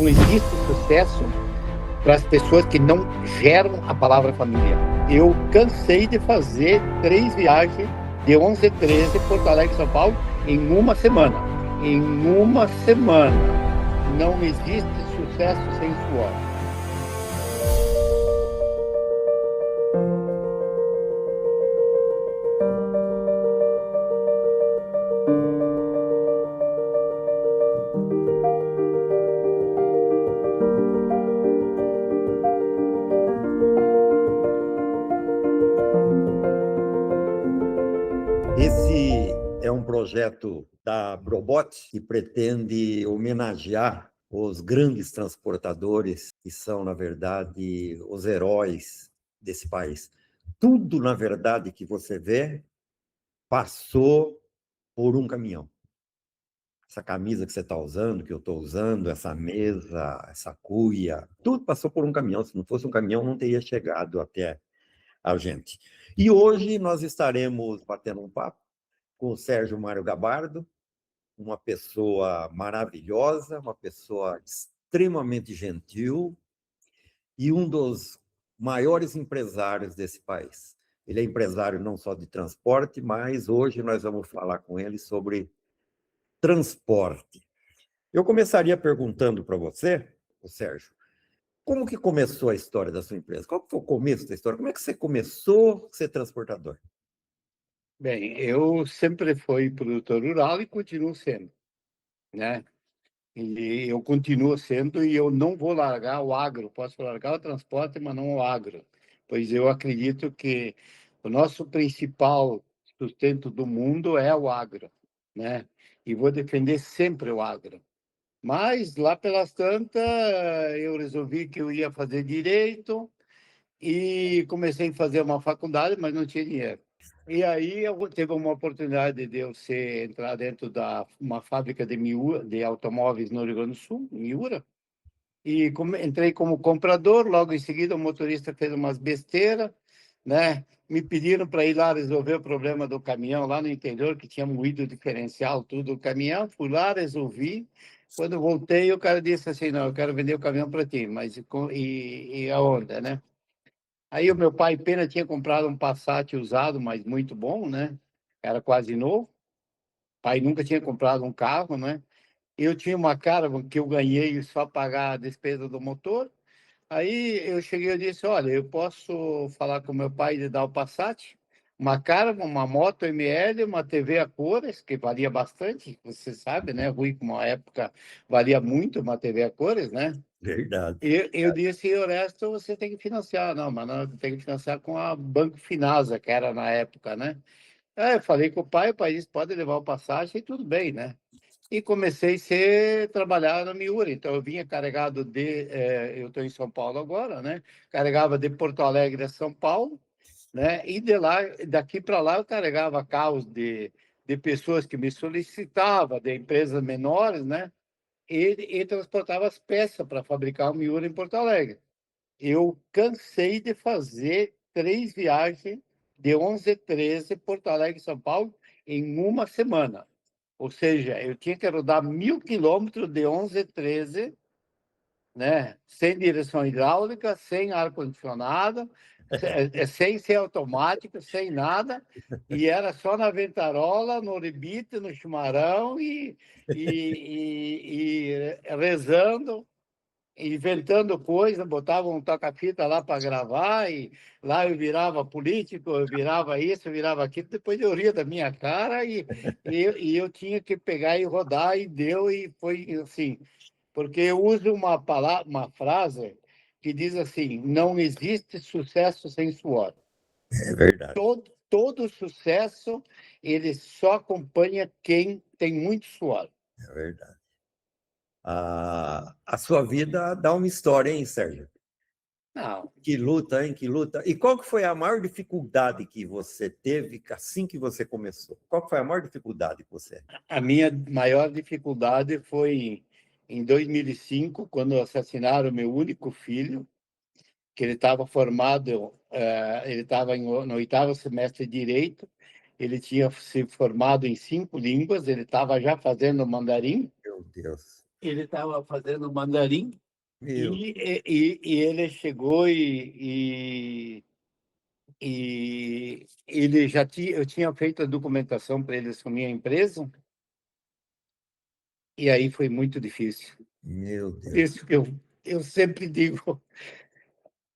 Não existe sucesso para as pessoas que não geram a palavra família. Eu cansei de fazer 3 viagens de 11 a 13, Porto Alegre, São Paulo, em uma semana. Em uma semana. Não existe sucesso sem suor. Esse é um projeto da Brobot que pretende homenagear os grandes transportadores que são, na verdade, os heróis desse país. Tudo, na verdade, que você vê passou por um caminhão. Essa camisa que você está usando, que eu estou usando, essa mesa, essa cuia, tudo passou por um caminhão. Se não fosse um caminhão, não teria chegado até a gente. E hoje nós estaremos batendo um papo com o Sérgio Mário Gabardo, uma pessoa maravilhosa, uma pessoa extremamente gentil e um dos maiores empresários desse país. Ele é empresário não só de transporte, mas hoje nós vamos falar com ele sobre transporte. Eu começaria perguntando para você, o Sérgio, como que começou a história da sua empresa? Qual foi o começo da história? Como é que você começou a ser transportador? Bem, eu sempre fui produtor rural e continuo sendo, né? E eu continuo sendo e eu não vou largar o agro. Posso largar o transporte, mas não o agro, pois eu acredito que o nosso principal sustento do mundo é o agro, né? E vou defender sempre o agro. Mas lá pelas tantas, eu resolvi que eu ia fazer direito e comecei a fazer uma faculdade, mas não tinha dinheiro. E aí eu teve uma oportunidade de eu entrar dentro da uma fábrica de Miura, de automóveis no Rio Grande do Sul, em Miura, e entrei como comprador. Logo em seguida o motorista fez umas besteiras, né? Me pediram para ir lá resolver o problema do caminhão lá no interior, que tinha moído o diferencial, tudo o caminhão. Fui lá, resolvi. Quando voltei, o cara disse assim: não, eu quero vender o caminhão para ti, mas e aonde, né? Aí o meu pai, pena, tinha comprado um Passat usado, mas muito bom, né? Era quase novo. O pai nunca tinha comprado um carro, né? Eu tinha uma Caravan que eu ganhei só pagar a despesa do motor. Aí eu cheguei e disse: olha, eu posso falar com meu pai de dar o Passat, uma Caravan, uma moto ML, uma TV a cores, que valia bastante, você sabe, né? Rui, com uma época valia muito uma TV a cores, né? Verdade. Eu disse: e o resto você tem que financiar. Não, mas não, tem que financiar com a Banco Finasa, que era na época, né? Eu falei com o pai disse: pode levar o passagem e tudo bem, né? E comecei trabalhar na Miura. Então, eu vinha carregado eu estou em São Paulo agora, né? Carregava de Porto Alegre a São Paulo, né? E daqui para lá, eu carregava carros de pessoas que me solicitavam, de empresas menores, né? E transportava as peças para fabricar o Miura em Porto Alegre. Eu cansei de fazer 3 viagens de 11 a 13, Porto Alegre, São Paulo, em uma semana. Ou seja, eu tinha que rodar 1.000 quilômetros de 11 a 13, né? Sem direção hidráulica, sem ar-condicionado, sem ser automático, sem nada. E era só na ventarola, no rebite, no chimarrão e rezando, inventando coisa. Botava um toca-fita lá para gravar, e lá eu virava político, eu virava isso, eu virava aquilo. Depois eu ria da minha cara e eu tinha que pegar e rodar, e deu, e foi assim. Porque eu uso uma palavra, uma frase que diz assim: não existe sucesso sem suor. É verdade. Todo sucesso, ele só acompanha quem tem muito suor. É verdade. A sua vida dá uma história, hein, Sérgio? Não, Que luta, hein? Que luta. E qual que foi a maior dificuldade que você teve assim que você começou? Qual que foi a maior dificuldade que você? a minha maior dificuldade foi em 2005, quando assassinaram meu único filho, que ele estava formado, ele estava no 8º semestre de Direito. Ele tinha se formado em 5 línguas, ele estava já fazendo mandarim, Meu Deus. ele estava fazendo mandarim Meu, e ele chegou e ele já tinha, eu tinha feito a documentação para ele assumir a empresa, e aí foi muito difícil. meu Por Deus, isso que eu sempre digo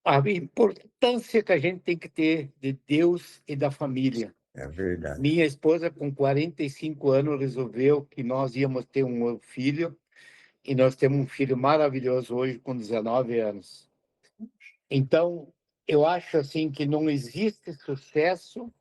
a importância que a gente tem que ter de Deus e da família. é verdade. Minha esposa, com 45 anos, resolveu que nós íamos ter um filho, e nós temos um filho maravilhoso hoje, com 19 anos. Então, eu acho assim que não existe sucesso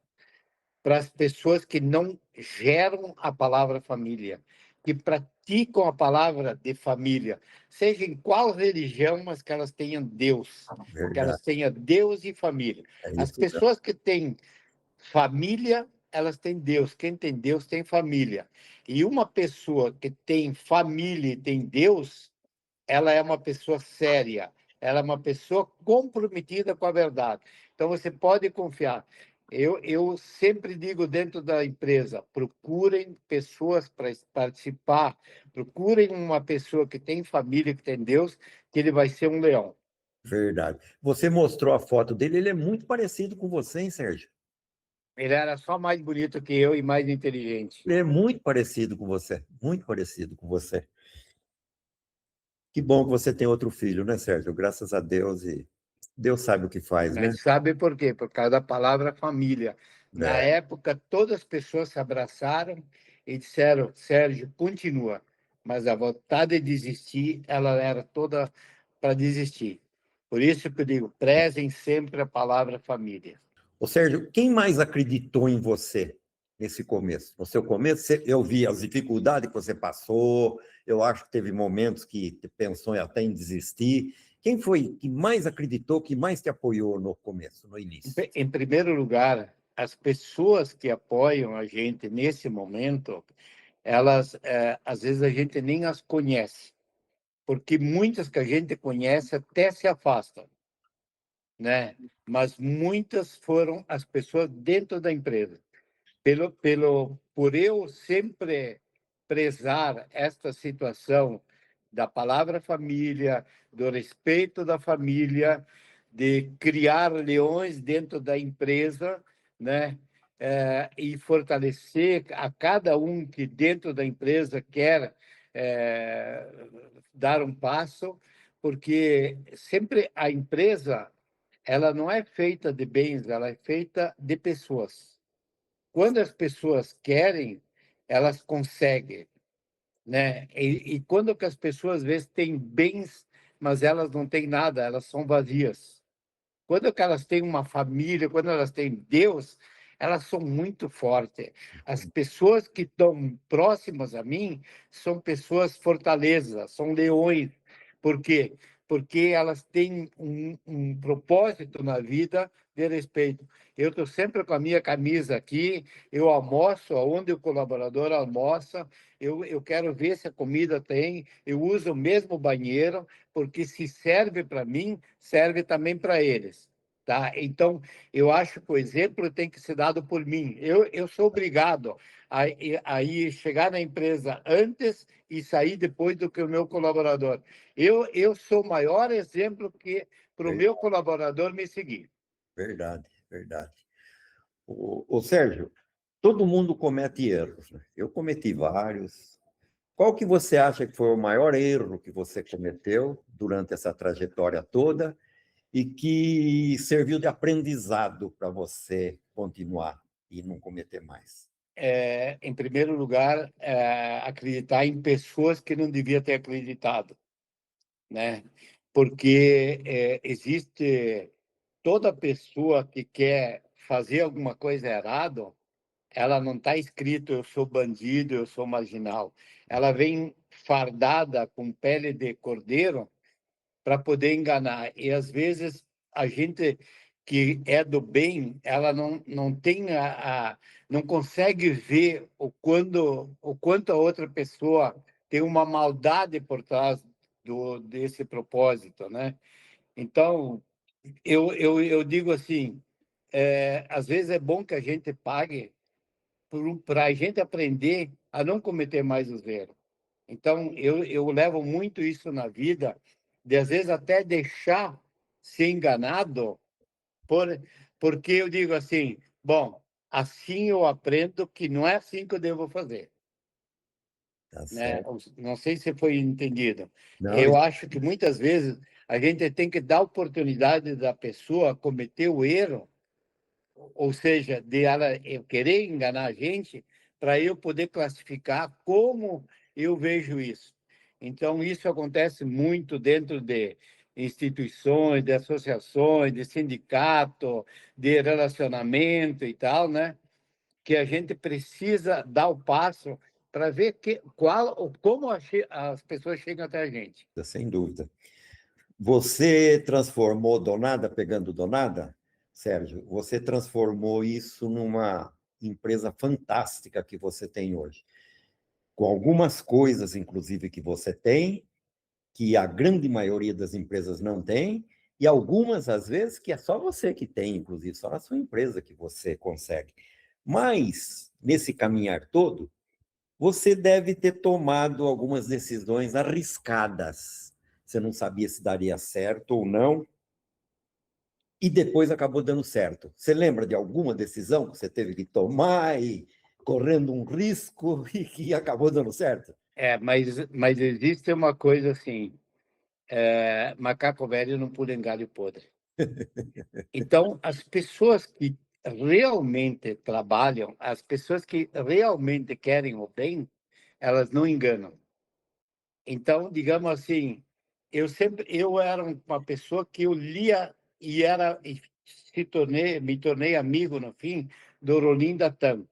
para as pessoas que não geram a palavra família, que praticam a palavra de família, seja em qual religião, mas que elas tenham Deus, que elas Verdade, tenham Deus e família. é As isso mesmo. pessoas que têm família, elas têm Deus. Quem tem Deus tem família. E uma pessoa que tem família e tem Deus, ela é uma pessoa séria, ela é uma pessoa comprometida com a verdade. Então, você pode confiar. Eu sempre digo dentro da empresa, procurem pessoas para participar, procurem uma pessoa que tem família, que tem Deus, que ele vai ser um leão. Verdade. Você mostrou a foto dele, ele é muito parecido com você, hein, Sérgio? Ele era só mais bonito que eu e mais inteligente. Ele é muito parecido com você, muito parecido com você. Que bom que você tem outro filho, né, Sérgio? Graças a Deus e Deus sabe o que faz, né? Mas sabe por quê? Por causa da palavra família. Na É, época, todas as pessoas se abraçaram e disseram: Sérgio, continua. Mas a vontade de desistir, ela era toda para desistir. Por isso que eu digo: prezem sempre a palavra família. Ô, Sérgio, quem mais acreditou em você nesse começo? No seu começo, eu vi as dificuldades que você passou, eu acho que teve momentos que pensou até em desistir. Quem foi que mais acreditou, que mais te apoiou no começo, no início? Em primeiro lugar, as pessoas que apoiam a gente nesse momento, elas, às vezes, a gente nem as conhece, porque muitas que a gente conhece até se afastam, né? Mas muitas foram as pessoas dentro da empresa. Por eu sempre prezar esta situação da palavra família, do respeito da família, de criar leões dentro da empresa, né? E fortalecer a cada um que dentro da empresa quer dar um passo, porque sempre a empresa ela não é feita de bens, ela é feita de pessoas. Quando as pessoas querem, elas conseguem, né? E quando que as pessoas às vezes têm bens, mas elas não têm nada, elas são vazias. Quando que elas têm uma família, quando elas têm Deus, elas são muito fortes. As pessoas que estão próximas a mim são pessoas fortalezas, são leões. Por quê? Porque elas têm um propósito na vida de respeito. Eu estou sempre com a minha camisa aqui, eu almoço onde o colaborador almoça, eu quero ver se a comida tem, eu uso o mesmo banheiro, porque se serve para mim, serve também para eles. Tá? Então, eu acho que o exemplo tem que ser dado por mim. Eu sou obrigado a ir chegar na empresa antes e sair depois do que o meu colaborador. Eu sou o maior exemplo que para o meu colaborador me seguir. Verdade, verdade. O Sérgio, todo mundo comete erros, né? Eu cometi vários. Qual que você acha que foi o maior erro que você cometeu durante essa trajetória toda e que serviu de aprendizado para você continuar e não cometer mais? Em primeiro lugar, acreditar em pessoas que não devia ter acreditado, né? Porque existe toda pessoa que quer fazer alguma coisa errada, ela não está escrito eu sou bandido, eu sou marginal. Ela vem fardada com pele de cordeiro para poder enganar. E às vezes a gente que é do bem, ela não tem não consegue ver o quanto a outra pessoa tem uma maldade por trás desse propósito, né? Então, eu digo assim, às vezes é bom que a gente pague para a gente aprender a não cometer mais os erros. Então, eu levo muito isso na vida, de às vezes até deixar ser enganado, por, porque eu digo assim, bom, assim eu aprendo que não é assim que eu devo fazer, Tá né? certo. Não sei se foi entendido. Não, Eu acho que muitas vezes a gente tem que dar oportunidade da pessoa cometer o erro, ou seja, de ela querer enganar a gente, para eu poder classificar como eu vejo isso. Então, isso acontece muito dentro de instituições, de associações, de sindicato, de relacionamento e tal, né? Que a gente precisa dar o passo para ver como as pessoas chegam até a gente. sem dúvida. Você transformou Donada pegando Donada, Sérgio? Você transformou isso numa empresa fantástica que você tem hoje, com algumas coisas, inclusive, que você tem, que a grande maioria das empresas não tem, e algumas, às vezes, que é só você que tem, inclusive, só na sua empresa que você consegue. Mas, nesse caminhar todo, você deve ter tomado algumas decisões arriscadas. Você não sabia se daria certo ou não, e depois acabou dando certo. Você lembra de alguma decisão que você teve que tomar e correndo um risco e que acabou dando certo? Mas existe uma coisa assim, macaco velho não pula em galho podre. Então, as pessoas que realmente trabalham, as pessoas que realmente querem o bem, elas não enganam. Então, digamos assim, eu era uma pessoa que eu lia e me tornei amigo no fim do Rolim da TAM.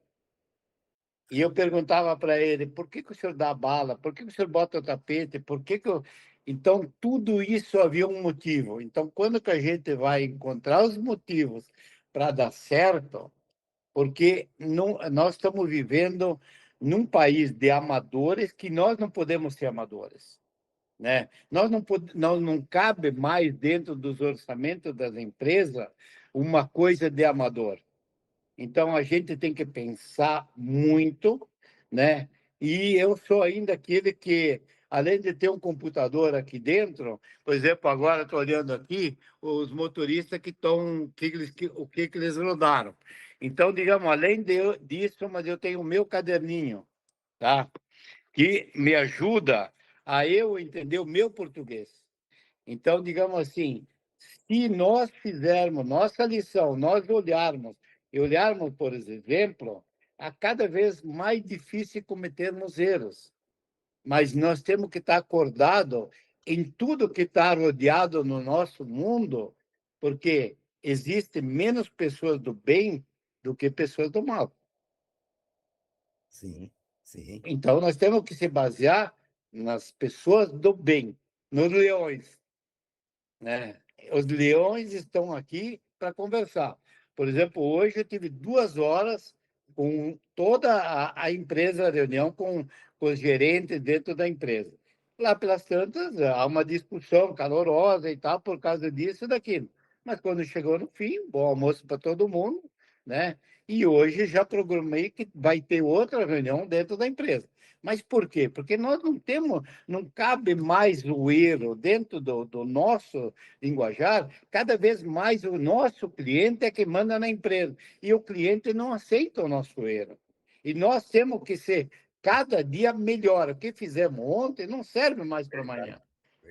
E eu perguntava para ele, por que que o senhor dá bala? Por que que o senhor bota o tapete? Por que que eu... Então, tudo isso havia um motivo. Então, quando que a gente vai encontrar os motivos para dar certo, porque nós estamos vivendo num país de amadores que nós não podemos ser amadores, né? Nós não cabe mais dentro dos orçamentos das empresas uma coisa de amador. Então, a gente tem que pensar muito, né? E eu sou ainda aquele que, além de ter um computador aqui dentro, por exemplo, agora estou olhando aqui os motoristas que estão, o que eles rodaram. Então, digamos, disso, mas eu tenho o meu caderninho, tá? Que me ajuda a eu entender o meu português. Então, digamos assim, se nós fizermos nossa lição, nós olharmos, por exemplo, a cada vez mais difícil cometermos erros, mas nós temos que estar acordado em tudo que está rodeado no nosso mundo, porque existe menos pessoas do bem do que pessoas do mal. Sim, sim. Então, nós temos que se basear nas pessoas do bem, nos leões, né? Os leões estão aqui para conversar. Por exemplo, hoje eu tive 2 horas com toda a empresa, a reunião com os gerentes dentro da empresa. Lá pelas tantas, há uma discussão calorosa e tal, por causa disso e daquilo. Mas quando chegou no fim, bom almoço para todo mundo, né? E hoje já programei que vai ter outra reunião dentro da empresa. Mas por quê? Porque nós não temos, não cabe mais o erro dentro do nosso linguajar, cada vez mais o nosso cliente é que manda na empresa, e o cliente não aceita o nosso erro. E nós temos que ser cada dia melhor. O que fizemos ontem não serve mais para Verdade, amanhã.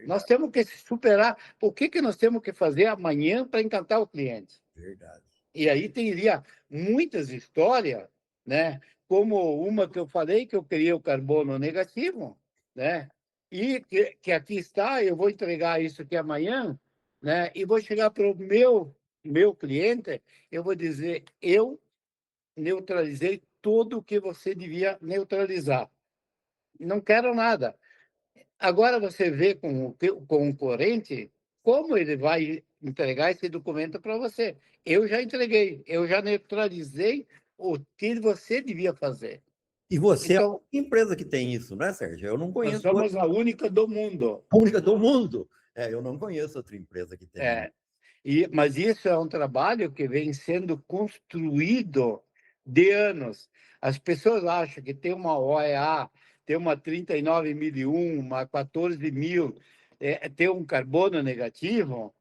Nós verdade, temos que superar. O que que nós temos que fazer amanhã para encantar o cliente? verdade. E aí teria muitas histórias, né? Como uma que eu falei, que eu criei o carbono negativo, né? E que aqui está, eu vou entregar isso aqui amanhã, né? E vou chegar para o meu cliente, eu vou dizer, eu neutralizei tudo o que você devia neutralizar. Não quero nada. Agora você vê com o concorrente como ele vai entregar esse documento para você. Eu já entreguei, eu já neutralizei o que você devia fazer. E você é a Então, única empresa que tem isso, né, Sérgio? Eu não nós conheço outra, somos a única do mundo. a única do mundo. É, eu não conheço outra empresa que tem isso. É, mas isso é um trabalho que vem sendo construído de anos. As pessoas acham que tem uma OEA, ter uma 39.001, uma 14.000, ter um carbono negativo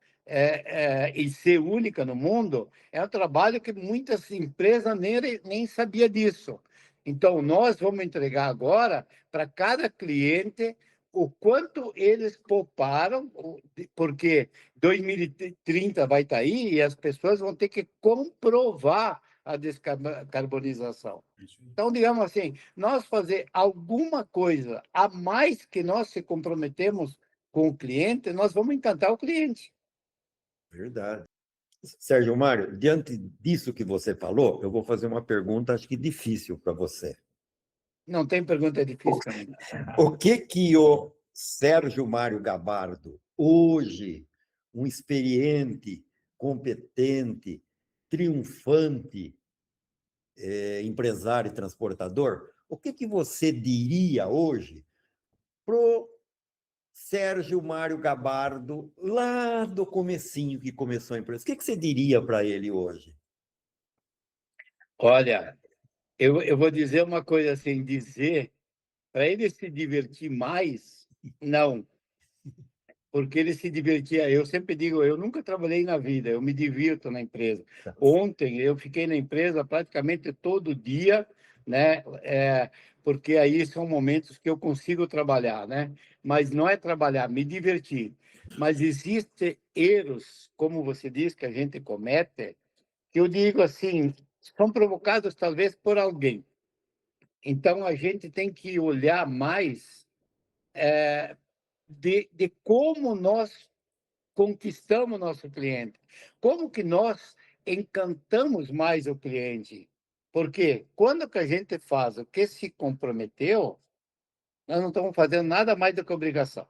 e ser única no mundo, é um trabalho que muitas empresas nem sabiam disso. Então, nós vamos entregar agora para cada cliente o quanto eles pouparam, porque 2030 vai estar aí e as pessoas vão ter que comprovar a descarbonização. Então, digamos assim, nós fazer alguma coisa a mais que nós se comprometemos com o cliente, nós vamos encantar o cliente. Verdade. Sérgio Mário, diante disso que você falou, eu vou fazer uma pergunta, acho que difícil para você. Não tem pergunta difícil para mim. O que o Sérgio Mário Gabardo, hoje, um experiente, competente, triunfante empresário e transportador, o que você diria hoje para o Sérgio Mário Gabardo, lá do comecinho que começou a empresa? O que você diria para ele hoje? Olha, eu vou dizer uma coisa assim, dizer para ele se divertir mais, não, porque ele se divertia. Eu sempre digo, eu nunca trabalhei na vida, eu me divirto na empresa. Ontem eu fiquei na empresa praticamente todo dia, né? Porque aí são momentos que eu consigo trabalhar, né? Mas não é trabalhar, me divertir. Mas existem erros, como você diz, que a gente comete, que eu digo assim, são provocados talvez por alguém. Então a gente tem que olhar mais de como nós conquistamos nosso cliente, como que nós encantamos mais o cliente. Porque quando que a gente faz o que se comprometeu, nós não estamos fazendo nada mais do que obrigação.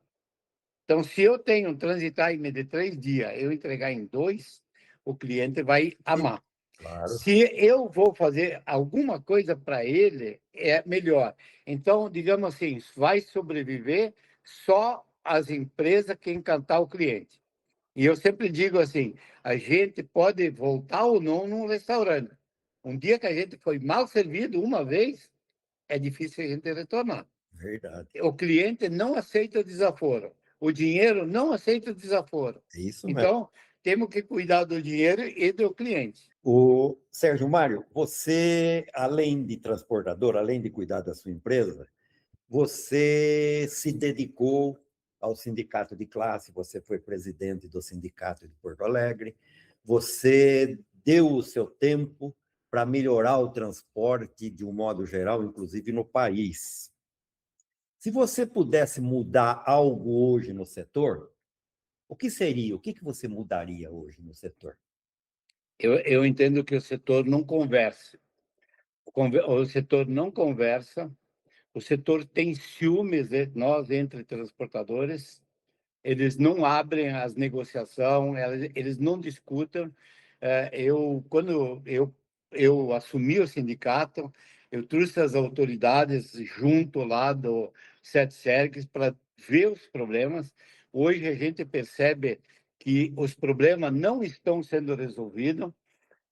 Então, se eu tenho um transit time de 3 dias, eu entregar em 2, o cliente vai amar. Claro. Se eu vou fazer alguma coisa para ele, é melhor. Então, digamos assim, vai sobreviver só as empresas que encantar o cliente. E eu sempre digo assim, a gente pode voltar ou não num restaurante. Um dia que a gente foi mal servido uma vez, é difícil a gente retornar. Verdade. O cliente não aceita o desaforo. O dinheiro não aceita o desaforo. É isso mesmo. Então, temos que cuidar do dinheiro e do cliente. O Sérgio Mário, você, além de transportador, além de cuidar da sua empresa, você se dedicou ao sindicato de classe, você foi presidente do sindicato de Porto Alegre, você deu o seu tempo para melhorar o transporte de um modo geral, inclusive no país. Se você pudesse mudar algo hoje no setor, o que seria? O que você mudaria hoje no setor? Eu entendo que o setor não conversa. O setor não conversa, o setor tem ciúmes, nós, entre transportadores, eles não abrem as negociações, eles não discutem. Quando eu assumi o sindicato, eu trouxe as autoridades junto lá do SETSERGS para ver os problemas. Hoje a gente percebe que os problemas não estão sendo resolvidos.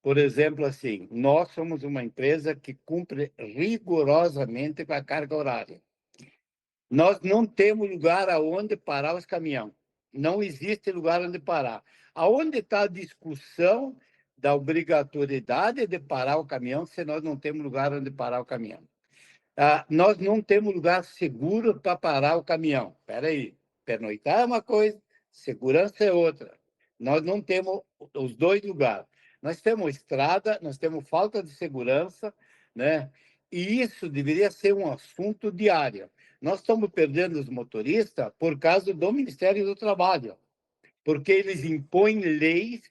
Por exemplo, assim, nós somos uma empresa que cumpre rigorosamente com a carga horária. Nós não temos lugar aonde parar os caminhões. Não existe lugar onde parar. Aonde está a discussão da obrigatoriedade de parar o caminhão se nós não temos lugar onde parar o caminhão? Nós não temos lugar seguro para parar o caminhão. Espera aí, pernoitar é uma coisa, segurança é outra. Nós não temos os dois lugares. Nós temos estrada, nós temos falta de segurança, né? E isso deveria ser um assunto diário. Nós estamos perdendo os motoristas por causa do Ministério do Trabalho, porque eles impõem leis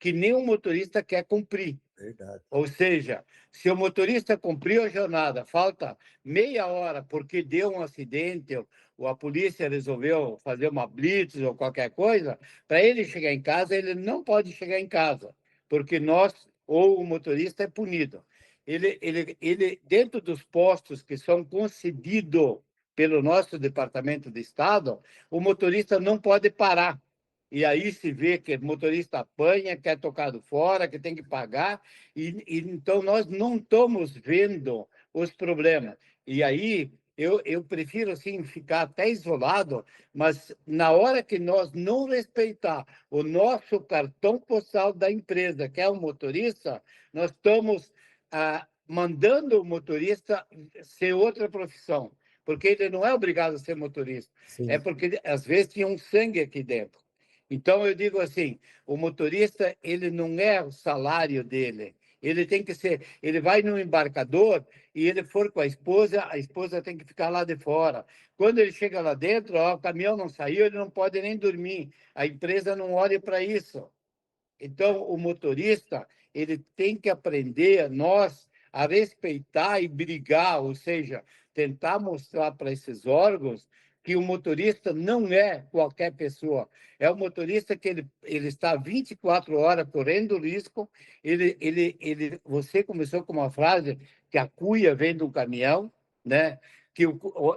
que nem o motorista quer cumprir. Verdade. Ou seja, se o motorista cumpriu a jornada, falta meia hora porque deu um acidente ou a polícia resolveu fazer uma blitz ou qualquer coisa, para ele chegar em casa, ele não pode chegar em casa, porque nós, ou o motorista é punido. Ele dentro dos postos que são concedidos pelo nosso Departamento de Estado, o motorista não pode parar. E aí se vê que o motorista apanha, que é tocado fora, que tem que pagar, então nós não estamos vendo os problemas. E aí eu prefiro assim ficar até isolado, mas na hora que nós não respeitar o nosso cartão postal da empresa, que é o motorista, nós estamos mandando o motorista ser outra profissão, porque ele não é obrigado a ser motorista, é Sim. porque às vezes tinha um sangue aqui dentro. Então eu digo assim, o motorista ele não é o salário dele, ele tem que ser, ele vai no embarcador e ele for com a esposa tem que ficar lá de fora. Quando ele chega lá dentro, ó, o caminhão não saiu, ele não pode nem dormir. A empresa não olha para isso. Então, o motorista, ele tem que aprender, nós, a respeitar e brigar, ou seja, tentar mostrar para esses órgãos que o motorista não é qualquer pessoa. É o motorista que ele está 24 horas correndo risco. Você começou com uma frase que a cuia vem do caminhão, né? Que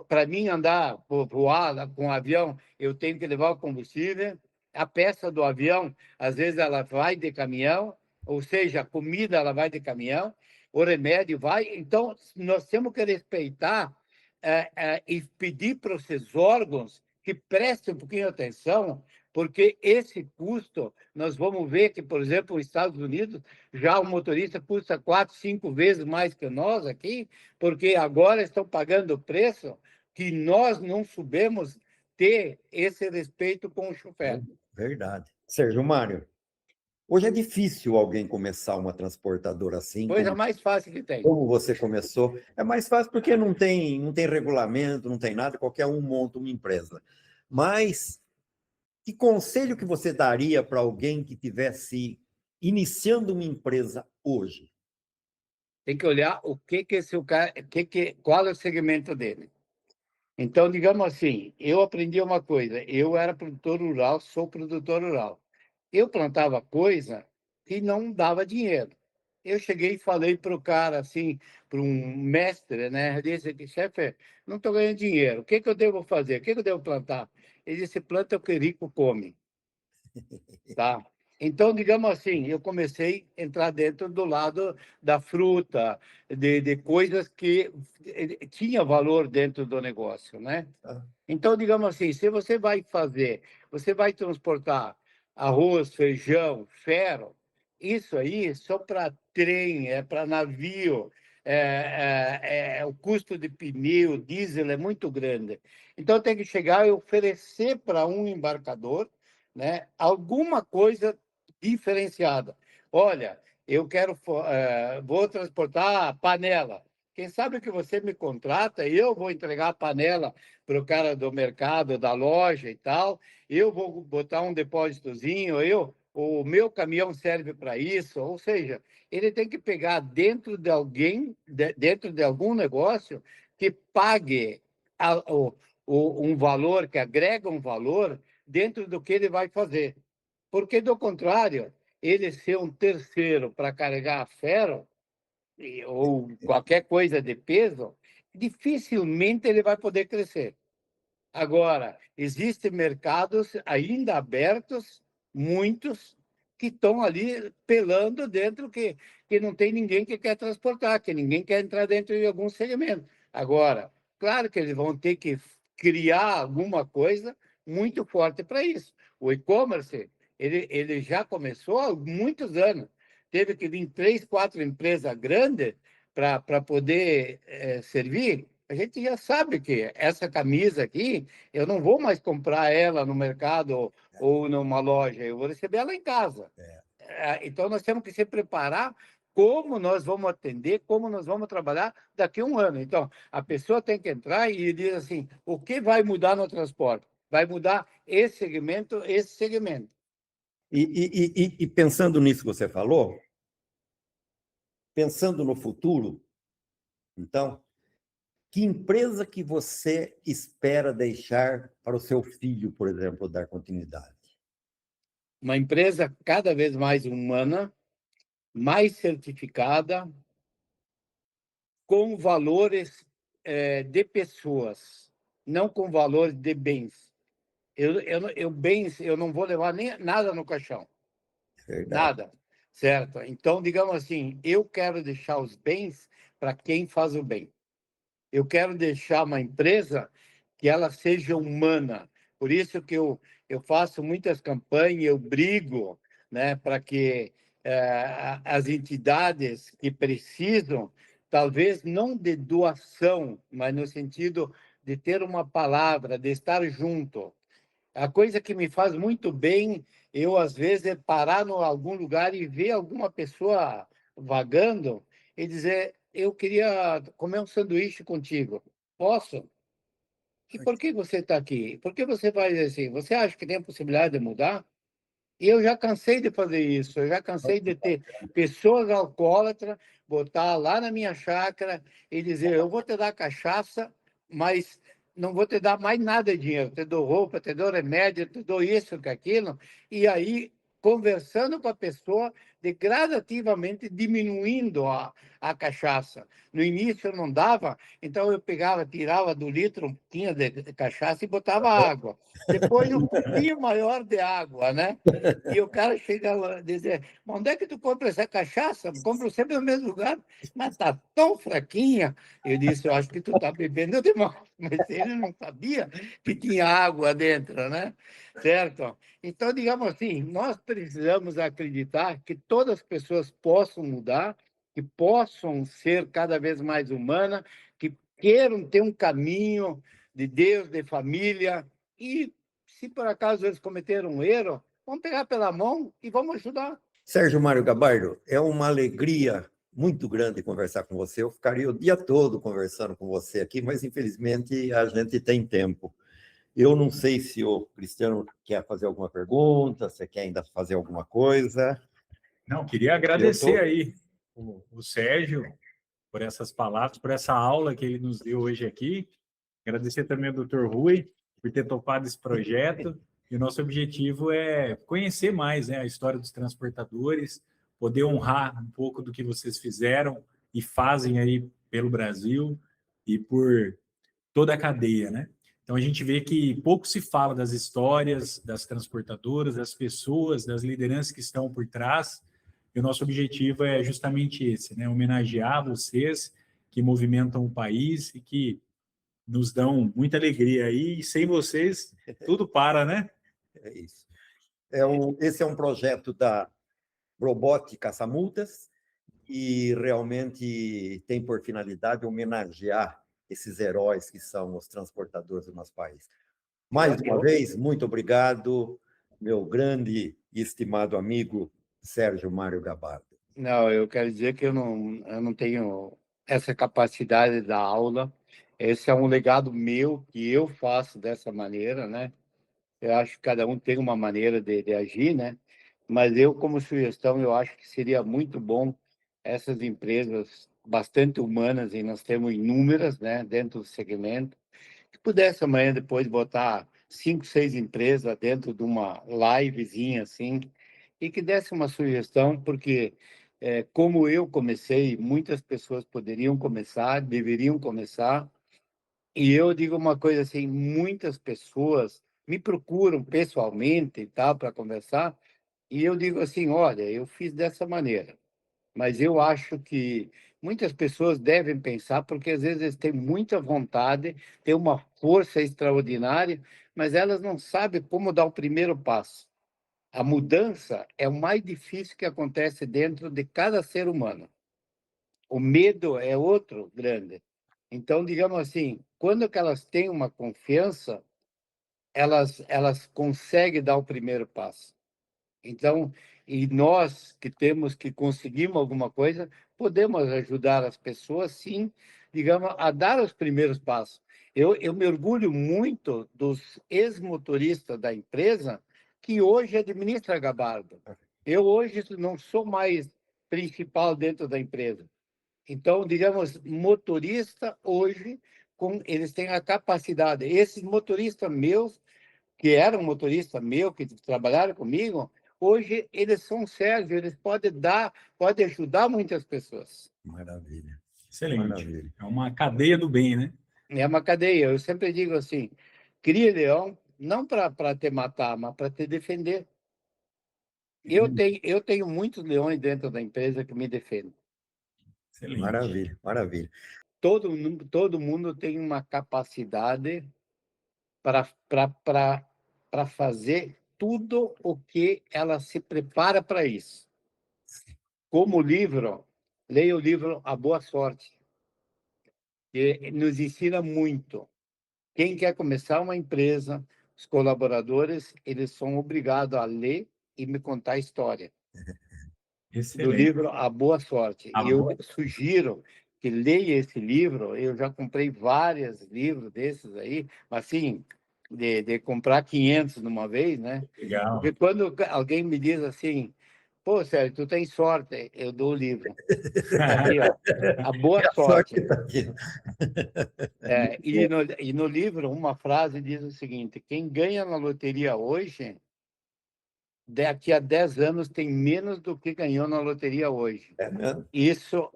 para mim andar, voar com um avião, eu tenho que levar o combustível. A peça do avião, às vezes ela vai de caminhão, ou seja, a comida ela vai de caminhão, o remédio vai. Então, nós temos que respeitar e pedir para esses órgãos que prestem um pouquinho de atenção, porque esse custo, nós vamos ver que, por exemplo, nos Estados Unidos, já o motorista custa 4, 5 vezes mais que nós aqui, porque agora estão pagando o preço que nós não soubemos ter esse respeito com o chofer. Verdade. Sérgio Mário, hoje é difícil alguém começar uma transportadora assim, Coisa mais fácil que tem. como você começou. É mais fácil porque não tem regulamento, não tem nada, qualquer um monta uma empresa. Mas que conselho que você daria para alguém que tivesse iniciando uma empresa hoje? Tem que olhar o que esse cara, qual é o segmento dele. Então, digamos assim, eu aprendi uma coisa, eu era produtor rural, sou produtor rural. Eu plantava coisa que não dava dinheiro. Eu cheguei e falei para o cara, assim, para um mestre, né? Eu disse aqui, chefe, não estou ganhando dinheiro, o que eu devo fazer? O que eu devo plantar? Ele disse, planta o que rico come. Tá? Então, digamos assim, eu comecei a entrar dentro do lado da fruta, de coisas que tinha valor dentro do negócio, né? Tá? Então, digamos assim, se você vai fazer, você vai transportar arroz, feijão, ferro, isso aí só para trem, é para navio, o custo de pneu, diesel é muito grande. Então, tem que chegar e oferecer para um embarcador, né, alguma coisa diferenciada. Olha, eu quero, vou transportar panela. Quem sabe que você me contrata, eu vou entregar a panela para o cara do mercado, da loja e tal, eu vou botar um depósitozinho, o meu caminhão serve para isso, ou seja, ele tem que pegar dentro de alguém, dentro de algum negócio que pague um valor, que agrega um valor dentro do que ele vai fazer. Porque, do contrário, ele ser um terceiro para carregar ferro, ou qualquer coisa de peso, dificilmente ele vai poder crescer. Agora, existem mercados ainda abertos, muitos, que estão ali pelando dentro, que não tem ninguém que quer transportar, que ninguém quer entrar dentro de algum segmento. Agora, claro que eles vão ter que criar alguma coisa muito forte para isso. O e-commerce, ele já começou há muitos anos. Teve que vir 3, 4 empresas grandes para poder servir. A gente já sabe que essa camisa aqui, eu não vou mais comprar ela no mercado ou numa loja, eu vou receber ela em casa. Então, nós temos que se preparar como nós vamos atender, como nós vamos trabalhar daqui a um ano. Então, a pessoa tem que entrar e dizer assim, o que vai mudar no transporte? Vai mudar esse segmento, esse segmento. E pensando nisso que você falou, pensando no futuro, então, que empresa que você espera deixar para o seu filho, por exemplo, dar continuidade? Uma empresa cada vez mais humana, mais certificada, com valores de pessoas, não com valores de bens. Bens, eu não vou levar nem nada no caixão, Verdade. nada, certo? Então, digamos assim, eu quero deixar os bens para quem faz o bem. Eu quero deixar uma empresa que ela seja humana. Por isso que eu faço muitas campanhas, eu brigo, né, para que as entidades que precisam, talvez não de doação, mas no sentido de ter uma palavra, de estar junto. A coisa que me faz muito bem, eu às vezes é parar em algum lugar e ver alguma pessoa vagando e dizer, eu queria comer um sanduíche contigo. Posso? E por que você está aqui? Por que você faz assim? Você acha que tem a possibilidade de mudar? E eu já cansei de fazer isso, eu já cansei de ter pessoas alcoólatras, botar lá na minha chácara e dizer, eu vou te dar cachaça, mas não vou te dar mais nada de dinheiro, te dou roupa, te dou remédio, te dou isso, que aquilo, e aí conversando com a pessoa, de gradativamente diminuindo a cachaça. No início eu não dava, então eu pegava, tirava do litro, tinha de cachaça e botava água. Depois um pouquinho maior de água, né? E o cara chega lá e diz, onde é que tu compra essa cachaça? Compro sempre no mesmo lugar, mas tá tão fraquinha. Eu disse, eu acho que tu tá bebendo demais. Mas ele não sabia que tinha água dentro, né? Certo? Então, digamos assim, nós precisamos acreditar que todas as pessoas possam mudar, que possam ser cada vez mais humanas, que queiram ter um caminho de Deus, de família, e se por acaso eles cometeram um erro, vamos pegar pela mão e vamos ajudar. Sérgio Mário Gabardo, é uma alegria muito grande conversar com você. Eu ficaria o dia todo conversando com você aqui, mas infelizmente a gente tem tempo. Eu não sei se o Cristiano quer fazer alguma pergunta, se quer ainda fazer alguma coisa. Não, queria agradecer aí o Sérgio por essas palavras, por essa aula que ele nos deu hoje aqui. Agradecer também ao Dr. Rui por ter topado esse projeto. E o nosso objetivo é conhecer mais, né, a história dos transportadores, poder honrar um pouco do que vocês fizeram e fazem aí pelo Brasil e por toda a cadeia, né? Então a gente vê que pouco se fala das histórias das transportadoras, das pessoas, das lideranças que estão por trás. E o nosso objetivo é justamente esse, né? Homenagear vocês que movimentam o país e que nos dão muita alegria aí. E sem vocês, tudo para, né? É isso. Esse é um projeto da Robot Caça-Multas e realmente tem por finalidade homenagear esses heróis que são os transportadores do nosso país. Mais uma vez, muito obrigado, meu grande e estimado amigo Sérgio Mário Gabardo. Não, eu quero dizer que eu não tenho essa capacidade da aula. Esse é um legado meu que eu faço dessa maneira, né? Eu acho que cada um tem uma maneira de agir, né? Mas eu, como sugestão, eu acho que seria muito bom essas empresas bastante humanas, e nós temos inúmeras, né, dentro do segmento, que pudesse amanhã depois botar 5, 6 empresas dentro de uma livezinha assim, e que desse uma sugestão, porque como eu comecei, muitas pessoas poderiam começar, deveriam começar, e eu digo uma coisa assim, muitas pessoas me procuram pessoalmente e tal para conversar, e eu digo assim, olha, eu fiz dessa maneira, mas eu acho que muitas pessoas devem pensar, porque às vezes eles têm muita vontade, têm uma força extraordinária, mas elas não sabem como dar o primeiro passo. A mudança é o mais difícil que acontece dentro de cada ser humano. O medo é outro grande. Então, digamos assim, quando que elas têm uma confiança, elas conseguem dar o primeiro passo. Então, e nós que temos que conseguimos alguma coisa, podemos ajudar as pessoas, sim, digamos, a dar os primeiros passos. Eu me orgulho muito dos ex-motoristas da empresa que hoje administra a Gabardo. Eu hoje não sou mais principal dentro da empresa. Então, digamos, motorista hoje, eles têm a capacidade. Esses motoristas meus que eram motorista meu, que trabalharam comigo, hoje eles são sérios, eles podem ajudar muitas pessoas. Maravilha. Excelente. Maravilha. É uma cadeia do bem, né? É uma cadeia. Eu sempre digo assim, cria leão, não para te matar, mas para te defender. Eu tenho muitos leões dentro da empresa que me defendem. Excelente. Maravilha, maravilha. todo mundo tem uma capacidade para fazer tudo o que ela se prepara para isso. Como livro, leia o livro A Boa Sorte, que nos ensina muito. Quem quer começar uma empresa, os colaboradores, eles são obrigados a ler e me contar a história. Do Excelente. livro A Boa Sorte. A E eu Boa- sugiro que leia esse livro. Eu já comprei vários livros desses aí, assim, de comprar 500 numa vez, né? Legal. Porque quando alguém me diz assim, pô, Sérgio, tu tem sorte, eu dou o livro. Tá aqui, ó, A Boa E a Sorte. sorte tá aqui. E no livro, uma frase diz o seguinte: quem ganha na loteria hoje, daqui a 10 anos tem menos do que ganhou na loteria hoje. É mesmo? Isso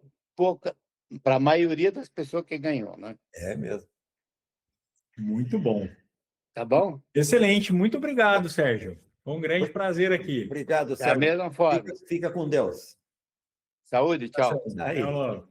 para a maioria das pessoas que ganhou, né? É mesmo. Muito bom. Tá bom? Excelente. Muito obrigado, Sérgio. Foi um grande prazer aqui. Obrigado, Da Sérgio. mesma forma. Fica com Deus. Saúde, tchau. Aí. Até logo.